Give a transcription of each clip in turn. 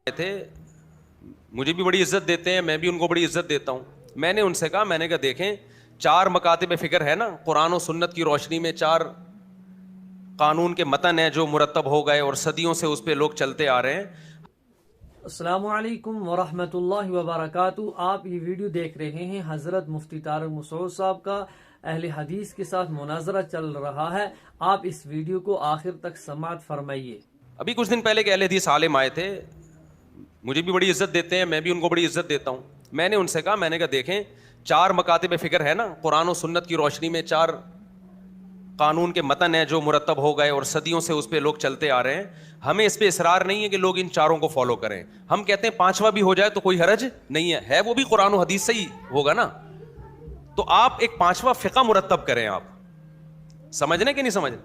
تھے مجھے بھی بڑی عزت دیتے ہیں, میں بھی ان کو بڑی عزت دیتا ہوں. میں نے ان سے کہا, میں نے کہا دیکھیں 4 مکاتب فکر ہے نا, قرآن و سنت کی روشنی میں 4 قانون کے متن ہیں جو مرتب ہو گئے اور صدیوں سے اس پہ لوگ چلتے آ رہے ہیں. السلام علیکم ورحمۃ اللہ وبرکاتہ. آپ یہ ویڈیو دیکھ رہے ہیں حضرت مفتی طارق مسعود صاحب کا. اہل حدیث کے ساتھ مناظرہ چل رہا ہے. آپ اس ویڈیو کو آخر تک سماعت فرمائیے. ابھی کچھ دن پہلے کہ اہل حدیث عالم آئے تھے, مجھے بھی بڑی عزت دیتے ہیں, میں بھی ان کو بڑی عزت دیتا ہوں. میں نے ان سے کہا, میں نے کہا دیکھیں 4 مکاتب فکر ہے نا, قرآن و سنت کی روشنی میں 4 قانون کے متن ہیں جو مرتب ہو گئے اور صدیوں سے اس پہ لوگ چلتے آ رہے ہیں. ہمیں اس پہ اصرار نہیں ہے کہ لوگ ان 4 کو فالو کریں. ہم کہتے ہیں 5واں بھی ہو جائے تو کوئی حرج نہیں ہے وہ بھی قرآن و حدیث سے ہی ہوگا نا. تو آپ ایک 5واں فقہ مرتب کریں. آپ سمجھنے کہ نہیں سمجھنے,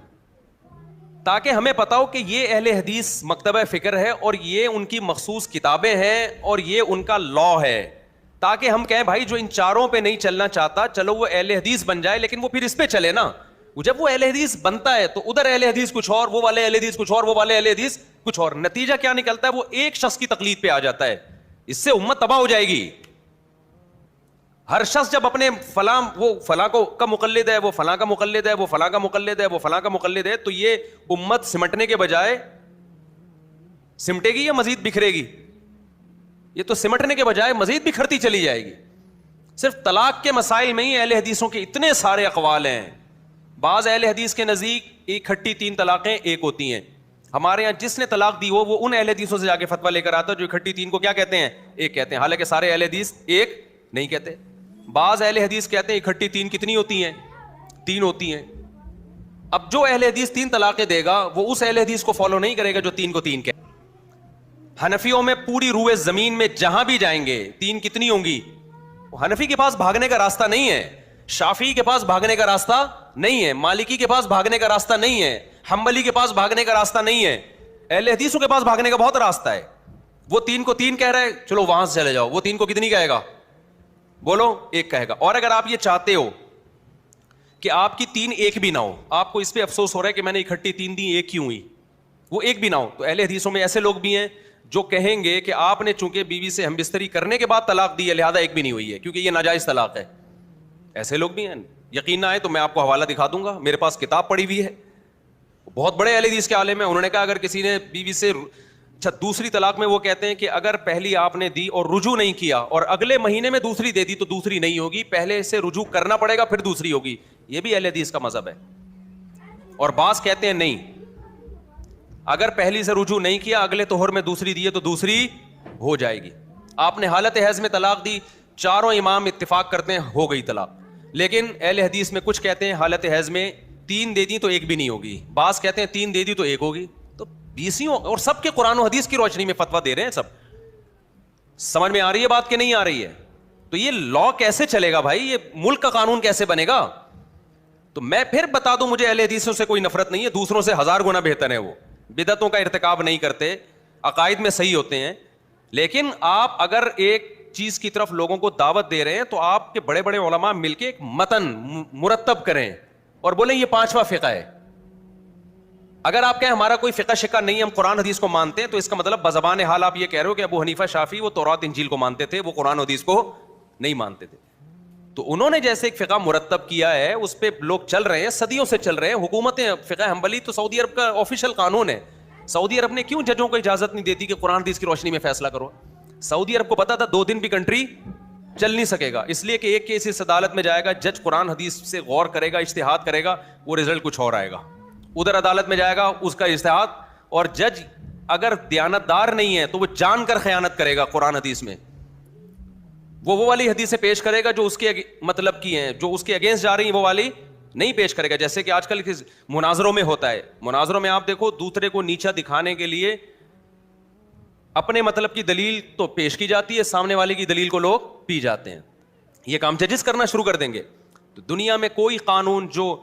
تاکہ ہمیں پتا ہو کہ یہ اہل حدیث مکتبہ فکر ہے اور یہ ان کی مخصوص کتابیں ہیں اور یہ ان کا لا ہے, تاکہ ہم کہیں بھائی جو ان 4 پہ نہیں چلنا چاہتا چلو وہ اہل حدیث بن جائے, لیکن وہ پھر اس پہ چلے نا. جب وہ اہل حدیث بنتا ہے تو ادھر اہل حدیث کچھ اور, وہ والے اہل حدیث کچھ اور, وہ والے اہل حدیث کچھ اور. نتیجہ کیا نکلتا ہے, وہ ایک شخص کی تقلید پہ آ جاتا ہے. اس سے امت تباہ ہو جائے گی. ہر شخص جب اپنے فلاں وہ فلاں کو کا مقلد ہے, وہ فلاں کا مقلد ہے, وہ فلاں کا مقلد ہے, وہ فلاں کا مقلد ہے, تو یہ امت سمٹنے کے بجائے سمٹے گی یا مزید بکھرے گی؟ یہ تو سمٹنے کے بجائے مزید بکھرتی چلی جائے گی. صرف طلاق کے مسائل میں ہی اہل حدیثوں کے اتنے سارے اقوال ہیں. بعض اہل حدیث کے نزدیک اکٹھی 3 طلاقیں ایک ہوتی ہیں. ہمارے یہاں جس نے طلاق دی وہ ان اہل حدیثوں سے جا کے فتویٰ لے کر آتا ہے جو اکٹھی 3 کو کیا کہتے ہیں, ایک کہتے ہیں. حالانکہ سارے اہل حدیث ایک نہیں کہتے. بعض اہل حدیث کہتے ہیں اکٹھی 3 کتنی ہوتی ہیں, 3 ہوتی ہیں. اب جو اہل حدیث 3 طلاقیں دے گا وہ اس اہل حدیث کو فالو نہیں کرے گا جو 3 کو 3 کہے. حنفیوں میں پوری روئے زمین میں جہاں بھی جائیں گے 3 کتنی ہوں گی. حنفی کے پاس بھاگنے کا راستہ نہیں ہے, شافعی کے پاس بھاگنے کا راستہ نہیں ہے, مالکی کے پاس بھاگنے کا راستہ نہیں ہے, حنبلی کے پاس بھاگنے کا راستہ نہیں ہے. اہل حدیثوں کے پاس بھاگنے کا بہت راستہ ہے. وہ 3 کو 3 کہہ رہا ہے, چلو وہاں سے چلے جاؤ. وہ 3 کو کتنی کہے گا, بولو, 1 کہے گا. اور اگر آپ یہ چاہتے ہو کہ آپ کی 3 ایک بھی نہ ہو, آپ کو اس پہ افسوس ہو رہا ہے کہ میں نے اکٹھی 3 دی, ایک کیوں ہوئی, وہ ایک بھی نہ ہو, تو اہل حدیثوں میں ایسے لوگ بھی ہیں جو کہیں گے کہ آپ نے چونکہ بیوی سے ہم بستری کرنے کے بعد طلاق دی ہے لہذا ایک بھی نہیں ہوئی ہے کیونکہ یہ ناجائز طلاق ہے. ایسے لوگ بھی ہیں. یقین نہ آئے تو میں آپ کو حوالہ دکھا دوں گا, میرے پاس کتاب پڑھی ہوئی ہے, بہت بڑے اہل حدیث کے عالم ہیں. انہوں نے کہا اگر کسی نے بیوی سے دوسری طلاق میں, وہ کہتے ہیں کہ اگر پہلی آپ نے دی اور رجوع نہیں کیا اور اگلے مہینے میں دوسری دے دی تو دوسری نہیں ہوگی, پہلے سے رجوع کرنا پڑے گا پھر دوسری ہوگی. یہ بھی اہل حدیث کا مذہب ہے. اور بعض کہتے ہیں نہیں, اگر پہلی سے رجوع نہیں کیا اگلے طہر میں دوسری دی تو دوسری ہو جائے گی. آپ نے حالت حیض میں طلاق دی, 4 امام اتفاق کرتے ہیں ہو گئی طلاق. لیکن اہل حدیث میں کچھ کہتے ہیں حالت حیض میں 3 دے دی تو ایک بھی نہیں ہوگی, بعض کہتے ہیں 3 دے دی تو ایک ہوگی. تو 20 اور سب کے قرآن و حدیث کی روشنی میں فتویٰ دے رہے ہیں. سب سمجھ میں آ رہی ہے بات کہ نہیں آ رہی ہے؟ تو یہ لا کیسے چلے گا بھائی, یہ ملک کا قانون کیسے بنے گا؟ تو میں پھر بتا دوں, مجھے اہل حدیثوں سے کوئی نفرت نہیں ہے, دوسروں سے 1000 گنا بہتر ہے. وہ بدعتوں کا ارتکاب نہیں کرتے, عقائد میں صحیح ہوتے ہیں. لیکن آپ اگر ایک چیز کی طرف لوگوں کو دعوت دے رہے ہیں تو آپ کے بڑے بڑے علماء مل کے ایک متن مرتب کریں اور بولیں یہ 5واں فقہ ہے. اگر آپ کہیں ہمارا کوئی فقہ شقہ نہیں ہے, ہم قرآن حدیث کو مانتے ہیں, تو اس کا مطلب بزبان حال آپ یہ کہہ رہے ہو کہ ابو حنیفہ شافعی وہ توراۃ انجیل کو مانتے تھے, وہ قرآن حدیث کو نہیں مانتے تھے. تو انہوں نے جیسے ایک فقہ مرتب کیا ہے اس پہ لوگ چل رہے ہیں, صدیوں سے چل رہے ہیں. حکومتیں, فقہ حنبلی تو سعودی عرب کا آفیشیل قانون ہے. سعودی عرب نے کیوں ججوں کو اجازت نہیں دیتی کہ قرآن حدیث کی روشنی میں فیصلہ کرو؟ سعودی عرب کو پتا تھا 2 دن بھی کنٹری چل نہیں سکے گا, اس لیے کہ ایک کیس اس عدالت میں جائے گا, جج قرآن حدیث سے غور کرے گا, اجتہاد کرے گا, وہ رزلٹ کچھ اور آئے گا. ادھر عدالت میں جائے گا اس کا اجتہاد, اور جج اگر دیانتدار نہیں ہے تو وہ جان کر خیانت کرے گا قرآن حدیث میں. وہ والی حدیثیں پیش کرے گا جو اس کے مطلب کی ہیں, جو اس کے اگینسٹ جا رہی ہیں وہ والی نہیں پیش کرے گا. جیسے کہ آج کل مناظروں میں ہوتا ہے, مناظروں میں آپ دیکھو دوسرے کو نیچا دکھانے کے لیے اپنے مطلب کی دلیل تو پیش کی جاتی ہے, سامنے والے کی دلیل کو لوگ پی جاتے ہیں. یہ کام ججز کرنا شروع کر دیں گے. تو دنیا میں کوئی قانون جو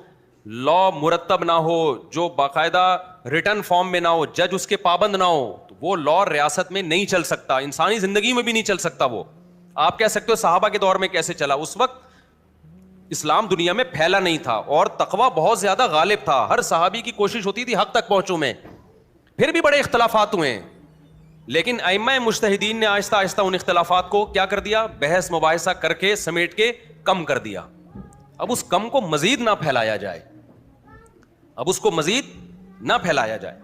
لا مرتب نہ ہو, جو باقاعدہ ریٹن فارم میں نہ ہو, جج اس کے پابند نہ ہو, تو وہ لا ریاست میں نہیں چل سکتا, انسانی زندگی میں بھی نہیں چل سکتا. وہ آپ کہہ سکتے ہو صحابہ کے دور میں کیسے چلا, اس وقت اسلام دنیا میں پھیلا نہیں تھا اور تقویٰ بہت زیادہ غالب تھا. ہر صحابی کی کوشش ہوتی تھی حق تک پہنچوں میں, پھر بھی بڑے اختلافات ہوئے ہیں. لیکن ائمہ مجتہدین نے آہستہ آہستہ ان اختلافات کو کیا کر دیا, بحث مباحثہ کر کے سمیٹ کے کم کر دیا. اب اس کم کو مزید نہ پھیلایا جائے, اب اس کو مزید نہ پھیلایا جائے.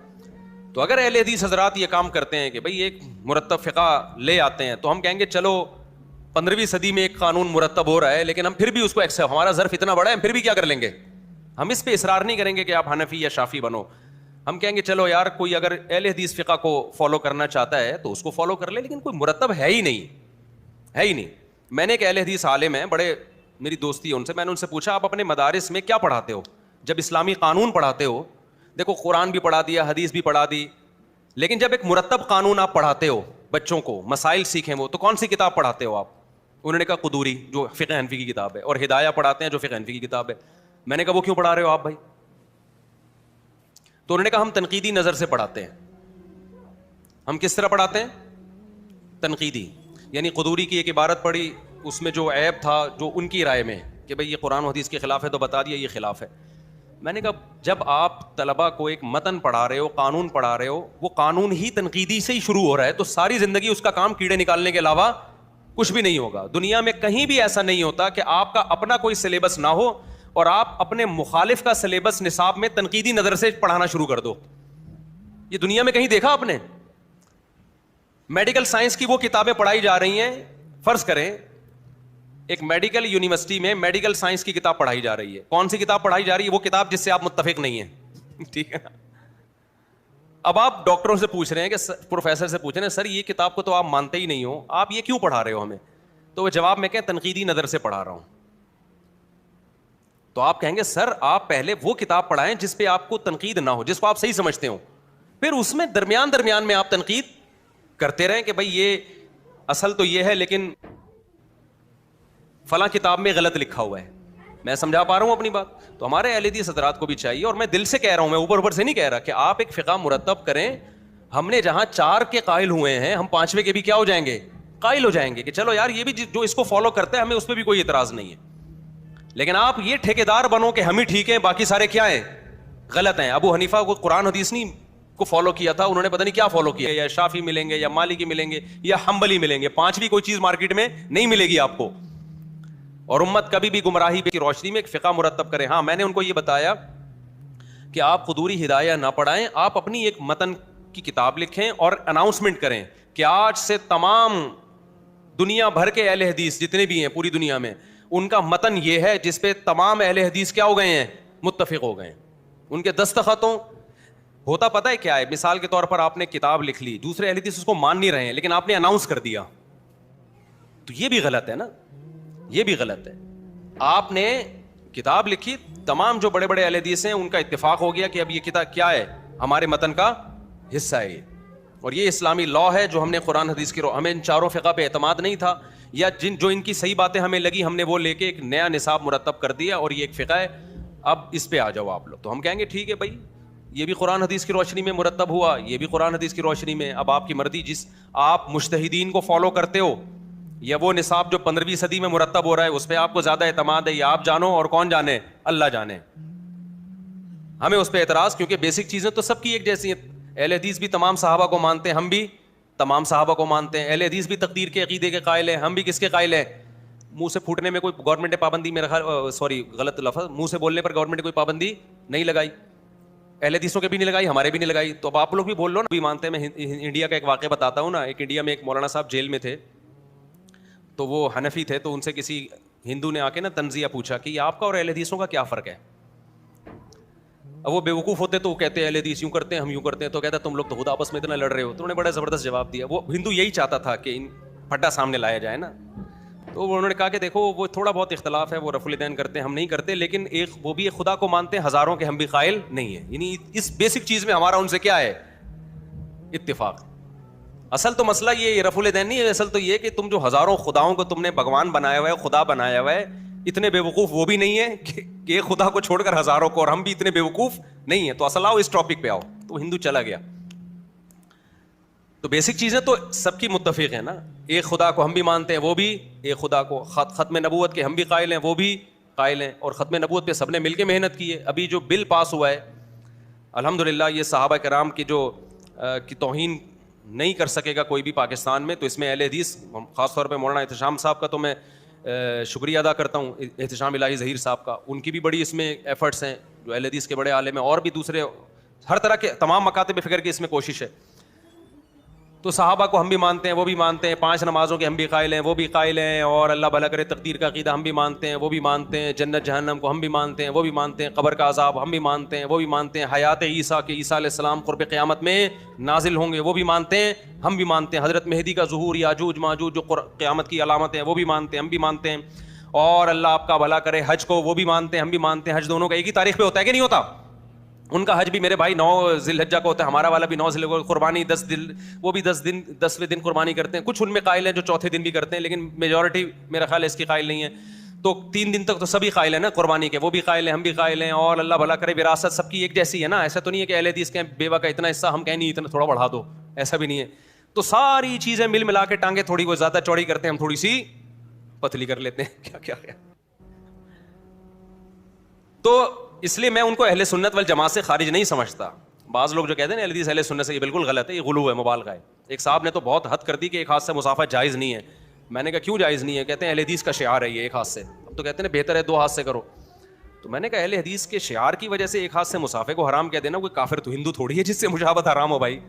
تو اگر اہل حدیث حضرات یہ کام کرتے ہیں کہ بھئی ایک مرتب فقہ لے آتے ہیں, تو ہم کہیں گے چلو 15ویں صدی میں ایک قانون مرتب ہو رہا ہے, لیکن ہم پھر بھی اس کو ہمارا ظرف اتنا بڑا ہے, ہم پھر بھی کیا کر لیں گے, ہم اس پہ اصرار نہیں کریں گے کہ آپ حنفی یا شافی بنو. ہم کہیں گے چلو یار کوئی اگر اہل حدیث فقہ کو فالو کرنا چاہتا ہے تو اس کو فالو کر لے, لیکن کوئی مرتب ہے ہی نہیں. میں نے ایک اہل حدیث عالم ہیں, بڑے میری دوستی ہے ان سے, میں نے ان سے پوچھا آپ اپنے مدارس میں کیا پڑھاتے ہو جب اسلامی قانون پڑھاتے ہو؟ دیکھو قرآن بھی پڑھا دیا, حدیث بھی پڑھا دی, لیکن جب ایک مرتب قانون آپ پڑھاتے ہو بچوں کو, مسائل سیکھیں وہ, تو کون سی کتاب پڑھاتے ہو آپ؟ انہوں نے کہا قدوری جو فقہ حنفی کی کتاب ہے, اور ہدایہ پڑھاتے ہیں جو فقہ حنفی کی کتاب ہے. میں نے کہا وہ کیوں پڑھا رہے ہو آپ بھائی؟ تو انہوں نے کہا ہم تنقیدی نظر سے پڑھاتے ہیں. ہم کس طرح پڑھاتے ہیں؟ تنقیدی. یعنی قدوری کی ایک عبارت پڑھی, اس میں جو عیب تھا جو ان کی رائے میں کہ بھئی یہ قرآن و حدیث کے خلاف ہے, تو بتا دیا یہ خلاف ہے. میں نے کہا جب آپ طلبہ کو ایک متن پڑھا رہے ہو, قانون پڑھا رہے ہو, وہ قانون ہی تنقیدی سے ہی شروع ہو رہا ہے, تو ساری زندگی اس کا کام کیڑے نکالنے کے علاوہ کچھ بھی نہیں ہوگا. دنیا میں کہیں بھی ایسا نہیں ہوتا کہ آپ کا اپنا کوئی سلیبس نہ ہو اور آپ اپنے مخالف کا سلیبس نصاب میں تنقیدی نظر سے پڑھانا شروع کر دو. یہ دنیا میں کہیں دیکھا آپ نے؟ میڈیکل سائنس کی وہ کتابیں پڑھائی جا رہی ہیں, فرض کریں ایک میڈیکل یونیورسٹی میں میڈیکل سائنس کی کتاب پڑھائی جا رہی ہے. کون سی کتاب پڑھائی جا رہی ہے؟ وہ کتاب جس سے آپ متفق نہیں ہیں, ٹھیک ہے. اب آپ ڈاکٹروں سے پوچھ رہے ہیں کہ پروفیسر سے پوچھ رہے ہیں سر یہ کتاب کو تو آپ مانتے ہی نہیں ہو, آپ یہ کیوں پڑھا رہے ہو ہمیں؟ تو وہ جواب میں کہیں تنقیدی نظر سے پڑھا رہا ہوں. تو آپ کہیں گے سر آپ پہلے وہ کتاب پڑھائیں جس پہ آپ کو تنقید نہ ہو, جس کو آپ صحیح سمجھتے ہو, پھر اس میں درمیان میں آپ تنقید کرتے رہیں کہ بھئی یہ اصل تو یہ ہے لیکن فلاں کتاب میں غلط لکھا ہوا ہے. میں سمجھا پا رہا ہوں اپنی بات؟ تو ہمارے اہل حدیث حضرات کو بھی چاہیے, اور میں دل سے کہہ رہا ہوں, میں اوپر سے نہیں کہہ رہا, کہ آپ ایک فقہ مرتب کریں. ہم نے جہاں 4 کے قائل ہوئے ہیں, ہم 5ویں کے بھی کیا ہو جائیں گے, قائل ہو جائیں گے کہ چلو یار یہ بھی جو اس کو فالو کرتے ہیں ہمیں اس پہ بھی کوئی اعتراض نہیں ہے. لیکن آپ یہ ٹھیکیدار بنو کہ ہم ہی ٹھیک ہیں باقی سارے کیا ہیں, غلط ہیں. ابو حنیفہ کو قرآن حدیث نہیں کو فالو کیا تھا, انہوں نے پتہ نہیں کیا فالو کیا, یا شافی ملیں گے یا مالکی ملیں گے یا حنبلی ملیں گے, 5ویں کوئی چیز مارکیٹ میں نہیں ملے گی آپ کو. اور امت کبھی بھی گمراہی کی روشنی میں ایک فقہ مرتب کرے. ہاں میں نے ان کو یہ بتایا کہ آپ قدوری ہدایہ نہ پڑھائیں, آپ اپنی ایک متن کی کتاب لکھیں اور اناؤنسمنٹ کریں کہ آج سے تمام دنیا بھر کے اہل حدیث جتنے بھی ہیں پوری دنیا میں, ان کا متن یہ ہے جس پہ تمام اہل حدیث کیا ہو گئے ہیں, متفق ہو گئے ہیں. ان کے دستخطوں ہوتا پتہ ہے کیا ہے, مثال کے طور پر آپ نے کتاب لکھ لی, دوسرے اہل حدیث اس کو مان نہیں رہے ہیں, لیکن آپ نے اناؤنس کر دیا, تو یہ بھی غلط ہے نا, یہ بھی غلط ہے. آپ نے کتاب لکھی, تمام جو بڑے بڑے اہل حدیث ہیں ان کا اتفاق ہو گیا کہ اب یہ کتاب کیا ہے, ہمارے متن کا حصہ ہے, اور یہ اسلامی لا ہے جو ہم نے قرآن حدیث کی ہمیں ان 4 فقہ پہ اعتماد نہیں تھا, یا جو ان کی صحیح باتیں ہمیں لگی ہم نے وہ لے کے ایک نیا نصاب مرتب کر دیا, اور یہ ایک فقہ ہے, اب اس پہ آ جاؤ آپ لوگ. تو ہم کہیں گے ٹھیک ہے بھائی, یہ بھی قرآن حدیث کی روشنی میں مرتب ہوا, یہ بھی قرآن حدیث کی روشنی میں, اب آپ کی مرضی, جس آپ مجتہدین کو فالو کرتے ہو, یا وہ نصاب جو 15ویں صدی میں مرتب ہو رہا ہے اس پہ آپ کو زیادہ اعتماد ہے, یا آپ جانو اور کون جانے, اللہ جانے. ہمیں اس پہ اعتراض, کیونکہ بیسک چیزیں تو سب کی ایک جیسی ہیں. اہل حدیث بھی تمام صحابہ کو مانتے ہیں, ہم بھی تمام صحابہ کو مانتے ہیں. اہل حدیث بھی تقدیر کے عقیدے کے قائل ہیں, ہم بھی کس کے قائل ہیں؟ منہ سے پھوٹنے میں کوئی گورنمنٹ نے پابندی, میرا خیال سوری غلط لفظ, منہ سے بولنے پر گورنمنٹ نے کوئی پابندی نہیں لگائی, اہل حدیثوں کے بھی نہیں لگائی, ہمارے بھی نہیں لگائی. تو اب آپ لوگ بھی بول لو نا, بھی مانتے ہیں. میں انڈیا کا ایک واقعہ بتاتا ہوں نا. ایک انڈیا میں ایک مولانا صاحب جیل میں تھے, تو وہ حنفی تھے, تو ان سے کسی ہندو نے آ کے نا تنزیہ پوچھا کہ یہ آپ کا اور اہل حدیثوں کا کیا فرق ہے. اب وہ بیوقوف ہوتے تو وہ کہتے ہیں اہل حدیث یوں کرتے ہیں, ہم یوں کرتے ہیں. تو کہتا ہے تم لوگ تو خود آپس میں اتنا لڑ رہے ہو. تو انہوں نے بڑا زبردست جواب دیا. وہ ہندو یہی چاہتا تھا کہ ان پھڈا سامنے لایا جائے نا. تو انہوں نے کہا کہ دیکھو وہ تھوڑا بہت اختلاف ہے, وہ رفع الیدین کرتے ہیں, ہم نہیں کرتے, لیکن ایک وہ بھی ایک خدا کو مانتے ہیں, ہزاروں کے ہم بھی قائل نہیں ہیں. یعنی اس بیسک چیز میں ہمارا ان سے کیا ہے, اتفاق. اصل تو مسئلہ یہ رفع الیدین نہیں ہے, اصل تو یہ کہ تم جو ہزاروں خداؤں کو تم نے بھگوان بنایا ہوا ہے, خدا بنایا ہوا ہے, اتنے بے وقوف وہ بھی نہیں ہے کہ ایک خدا کو چھوڑ کر ہزاروں کو, اور ہم بھی اتنے بے وقوف نہیں ہیں. تو اصل آؤ اس ٹاپک پہ آؤ. تو ہندو چلا گیا. تو بیسک چیزیں تو سب کی متفق ہیں نا, ایک خدا کو ہم بھی مانتے ہیں, وہ بھی ایک خدا کو. ختم نبوت کے ہم بھی قائل ہیں, وہ بھی قائل ہیں, اور ختم نبوت پہ سب نے مل کے محنت کی ہے. ابھی جو بل پاس ہوا ہے الحمدللہ, یہ صحابہ کرام کی جو کی توہین نہیں کر سکے گا کوئی بھی پاکستان میں. تو اس میں اہل حدیث خاص طور پہ مولانا احتشام صاحب کا تو میں شکریہ ادا کرتا ہوں, احتشام الہی ظہیر صاحب کا. ان کی بھی بڑی اس میں ایفرٹس ہیں, جو اہل حدیث کے بڑے عالم ہیں, اور بھی دوسرے ہر طرح کے تمام مکاتب فکر کی اس میں کوشش ہے. تو صحابہ کو ہم بھی مانتے ہیں, وہ بھی مانتے ہیں, 5 نمازوں کے ہم بھی قائل ہیں, وہ بھی قائل ہیں, اور اللہ بھلا کرے تقدیر کا عقیدہ ہم بھی مانتے ہیں, وہ بھی مانتے ہیں, جنت جہنم کو ہم بھی مانتے ہیں, وہ بھی مانتے ہیں, قبر کا عذاب ہم بھی مانتے ہیں, وہ بھی مانتے ہیں, حیات عیسیٰ کہ عیسیٰ علیہ السلام قرب قیامت میں نازل ہوں گے, وہ بھی مانتے ہیں, ہم بھی مانتے ہیں, حضرت مہدی کا ظہور, یاجوج ماجوج جو قیامت کی علامت ہیں وہ بھی مانتے ہیں, ہم بھی مانتے ہیں, اور اللہ آپ کا بھلا کرے حج کو وہ بھی مانتے ہیں, ہم بھی مانتے ہیں. حج دونوں کا ایک ہی تاریخ پہ ہوتا ہے کہ نہیں ہوتا؟ ان کا حج بھی میرے بھائی 9 ذی الحجہ کو ہوتا ہے, ہمارا والا بھی 9 ذی الحجہ. قربانی 10 دن, وہ بھی 10ویں دن قربانی کرتے ہیں. کچھ ان میں قائل ہیں جو چوتھے دن بھی کرتے ہیں, لیکن میجورٹی میرا خیال ہے اس کی قائل نہیں ہے. تو 3 دن تک تو سبھی قائل ہیں نا قربانی کے, وہ بھی قائل ہیں, ہم بھی قائل ہیں, اور اللہ بھلا کرے وراثت سب کی ایک جیسی ہے نا. ایسا تو نہیں ہے کہ اہل حدیث کے بیوہ کا اتنا حصہ ہم کہیں نہیں اتنا تھوڑا بڑھا دو, ایسا بھی نہیں ہے. تو ساری چیزیں مل ملا کے ٹانگیں تھوڑی وہ زیادہ چوڑی کرتے ہیں, ہم تھوڑی سی پتلی کر لیتے ہیں. کیا کیا کیا. تو اس لیے میں ان کو اہل سنت والجماعت سے خارج نہیں سمجھتا. بعض لوگ جو کہتے ہیں اہل حدیث اہل سنت سے, یہ بالکل غلط ہے, یہ غلو ہے, مبالغہ ہے. ایک صاحب نے تو بہت حد کر دی کہ ایک ہاتھ سے مصافحہ جائز نہیں ہے. میں نے کہا کیوں جائز نہیں ہے؟ کہتے ہیں اہل حدیث کا شعار ہے یہ ایک ہاتھ سے. اب تو کہتے ہیں بہتر ہے 2 ہاتھ سے کرو. تو میں نے کہا اہل حدیث کے شعار کی وجہ سے ایک ہاتھ سے مصافحے کو حرام کہہ دینا, کوئی کافر تو ہندو تھوڑی ہے جس سے مشابہت حرام ہو بھائی.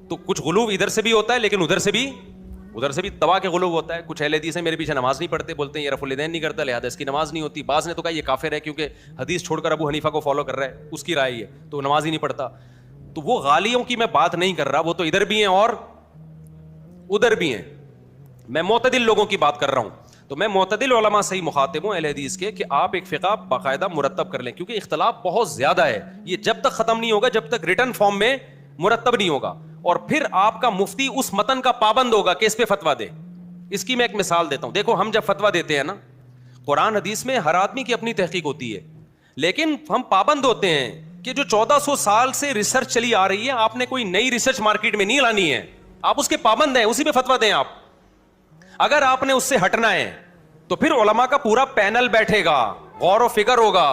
تو کچھ غلو ادھر سے بھی ہوتا ہے, لیکن ادھر سے بھی دبا کے غلو ہوتا ہے. کچھ اہل حدیث ہیں میرے پیچھے نماز نہیں پڑھتے, بولتے ہیں یہ رفع الیدین نہیں کرتا لہٰذا اس کی نماز نہیں ہوتی. بعض نے تو کہا یہ کافر ہے کیونکہ حدیث چھوڑ کر ابو حنیفہ کو فالو کر رہا ہے, اس کی رائے ہے تو نماز ہی نہیں پڑھتا. تو وہ غالیوں کی میں بات نہیں کر رہا, وہ تو ادھر بھی ہیں اور ادھر بھی ہیں. میں معتدل لوگوں کی بات کر رہا ہوں. تو میں معتدل علماء سے ہی مخاطب ہوں اہل حدیث کے, کہ آپ ایک فقہ باقاعدہ مرتب کر لیں, کیونکہ اختلاف بہت زیادہ ہے. یہ جب تک ختم نہیں ہوگا, جب تک ریٹن فارم میں مرتب نہیں ہوگا, اور پھر آپ کا مفتی اس متن کا پابند ہوگا کہ اس پہ فتویٰ دے. اس کی میں ایک مثال دیتا ہوں. دیکھو ہم جب فتویٰ دیتے ہیں نا, قرآن حدیث میں ہر آدمی کی اپنی تحقیق ہوتی ہے, لیکن ہم پابند ہوتے ہیں کہ جو 1400 سال سے ریسرچ چلی آ رہی ہے, آپ نے کوئی نئی ریسرچ مارکیٹ میں نہیں لانی ہے, آپ اس کے پابند ہیں, اسی پہ فتویٰ دیں آپ. اگر آپ نے اس سے ہٹنا ہے تو پھر علماء کا پورا پینل بیٹھے گا, غور و فکر ہوگا,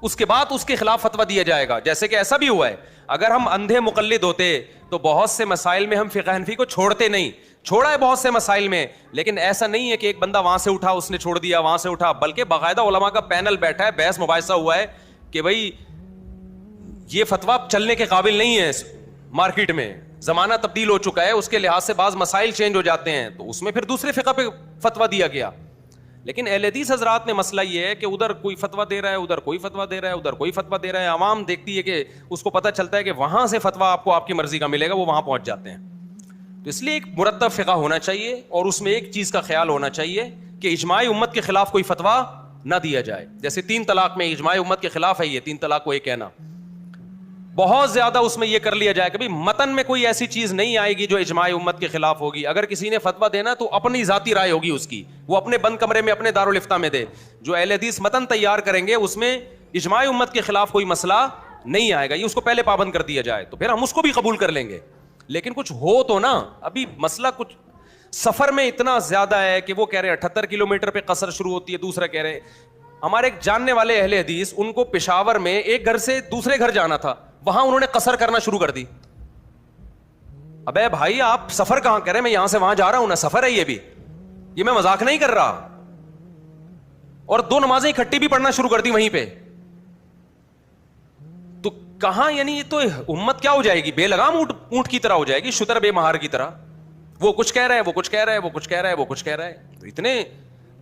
اس کے بعد اس کے خلاف فتویٰ دیا جائے گا. جیسے کہ ایسا بھی ہوا ہے, اگر ہم اندھے مقلد ہوتے تو بہت سے مسائل میں ہم فقہ حنفی کو چھوڑتے نہیں. چھوڑا ہے بہت سے مسائل میں, لیکن ایسا نہیں ہے کہ ایک بندہ وہاں سے اٹھا اس نے چھوڑ دیا, وہاں سے اٹھا, بلکہ باقاعدہ علماء کا پینل بیٹھا ہے, بحث مباحثہ ہوا ہے کہ بھائی یہ فتویٰ چلنے کے قابل نہیں ہے مارکیٹ میں, زمانہ تبدیل ہو چکا ہے, اس کے لحاظ سے بعض مسائل چینج ہو جاتے ہیں, تو اس میں پھر دوسرے فقہ پہ فتویٰ دیا گیا. لیکن اہل حدیث حضرات میں مسئلہ یہ ہے کہ ادھر کوئی فتویٰ دے رہا ہے, ادھر کوئی فتویٰ دے رہا ہے, ادھر کوئی فتویٰ دے رہا ہے. عوام دیکھتی ہے کہ اس کو پتہ چلتا ہے کہ وہاں سے فتویٰ آپ کو آپ کی مرضی کا ملے گا, وہ وہاں پہنچ جاتے ہیں. تو اس لیے ایک مرتب فقہ ہونا چاہیے, اور اس میں ایک چیز کا خیال ہونا چاہیے کہ اجماع امت کے خلاف کوئی فتویٰ نہ دیا جائے. جیسے 3 طلاق میں اجماع امت کے خلاف ہے, یہ 3 طلاق کو ایک کہنا, بہت زیادہ اس میں یہ کر لیا جائے کہ بھائی متن میں کوئی ایسی چیز نہیں آئے گی جو اجماع امت کے خلاف ہوگی. اگر کسی نے فتویٰ دینا تو اپنی ذاتی رائے ہوگی اس کی, وہ اپنے بند کمرے میں اپنے دارالافتاء میں دے. جو اہل حدیث متن تیار کریں گے اس میں اجماع امت کے خلاف کوئی مسئلہ نہیں آئے گا, یہ اس کو پہلے پابند کر دیا جائے تو پھر ہم اس کو بھی قبول کر لیں گے. لیکن کچھ ہو تو نا, ابھی مسئلہ کچھ سفر میں اتنا زیادہ ہے کہ وہ کہہ رہے ہیں 78 کلومیٹر پہ قصر شروع ہوتی ہے, دوسرا کہہ رہے ہیں. ہمارے ایک جاننے والے اہل حدیث, ان کو پشاور میں ایک گھر سے دوسرے گھر جانا تھا, وہاں انہوں نے قصر کرنا شروع کر دی. ابے بھائی آپ سفر کہاں کر رہے ہیں, میں یہاں سے وہاں جا رہا ہوں نا, سفر ہے یہ میں مذاق نہیں کر رہا. اور 2 نمازیں اکٹھی بھی پڑھنا شروع کر دی وہیں پہ. تو کہاں, یعنی یہ تو امت کیا ہو جائے گی, بے لگام اونٹ کی طرح ہو جائے گی, شتر بے مہار کی طرح. وہ کچھ کہہ رہا ہے, وہ کچھ کہہ رہا ہے, وہ کچھ کہہ رہا ہے, وہ کچھ کہہ رہا ہے. تو اتنے,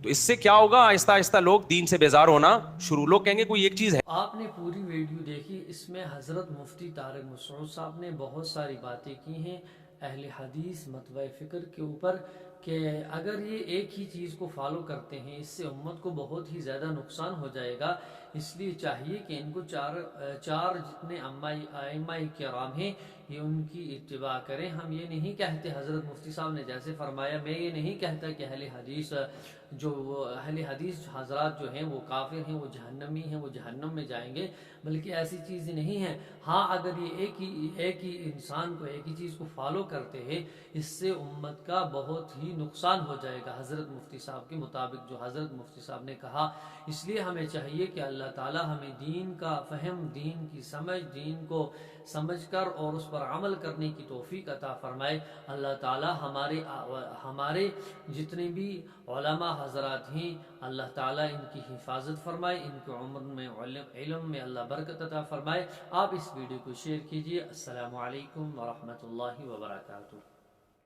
تو اس سے کیا ہوگا, آہستہ آہستہ لوگ دین سے بیزار ہونا شروع, لوگ کہیں گے کوئی ایک چیز ہے. آپ نے پوری ویڈیو دیکھی, اس میں حضرت مفتی طارق مسعود صاحب نے بہت ساری باتیں کی ہیں اہل حدیث متوع فکر کے اوپر, کہ اگر یہ ایک ہی چیز کو فالو کرتے ہیں اس سے امت کو بہت ہی زیادہ نقصان ہو جائے گا. اس لیے چاہیے کہ ان کو چار جتنے ائمہ کرام ہیں یہ ان کی اتباع کریں. ہم یہ نہیں کہتے, حضرت مفتی صاحب نے جیسے فرمایا, میں یہ نہیں کہتا کہ اہل حدیث حضرات جو ہیں وہ کافر ہیں, وہ جہنمی ہیں, وہ جہنم میں جائیں گے, بلکہ ایسی چیز نہیں ہے. ہاں اگر یہ ایک ہی انسان کو ایک ہی چیز کو فالو کرتے ہیں, اس سے امت کا بہت ہی نقصان ہو جائے گا حضرت مفتی صاحب کے مطابق جو حضرت مفتی صاحب نے کہا. اس لیے ہمیں چاہیے کہ اللہ تعالی ہمیں دین کا فہم، دین کی سمجھ، دین کو سمجھ کر اور اس پر عمل کرنے کی توفیق عطا فرمائے. اللہ تعالی ہمارے جتنے بھی علماء حضرات ہیں اللہ تعالی ان کی حفاظت فرمائے، ان کی عمر میں علم میں اللہ برکت عطا فرمائے. آپ اس ویڈیو کو شیئر کیجیے. السلام علیکم ورحمۃ اللہ وبرکاتہ.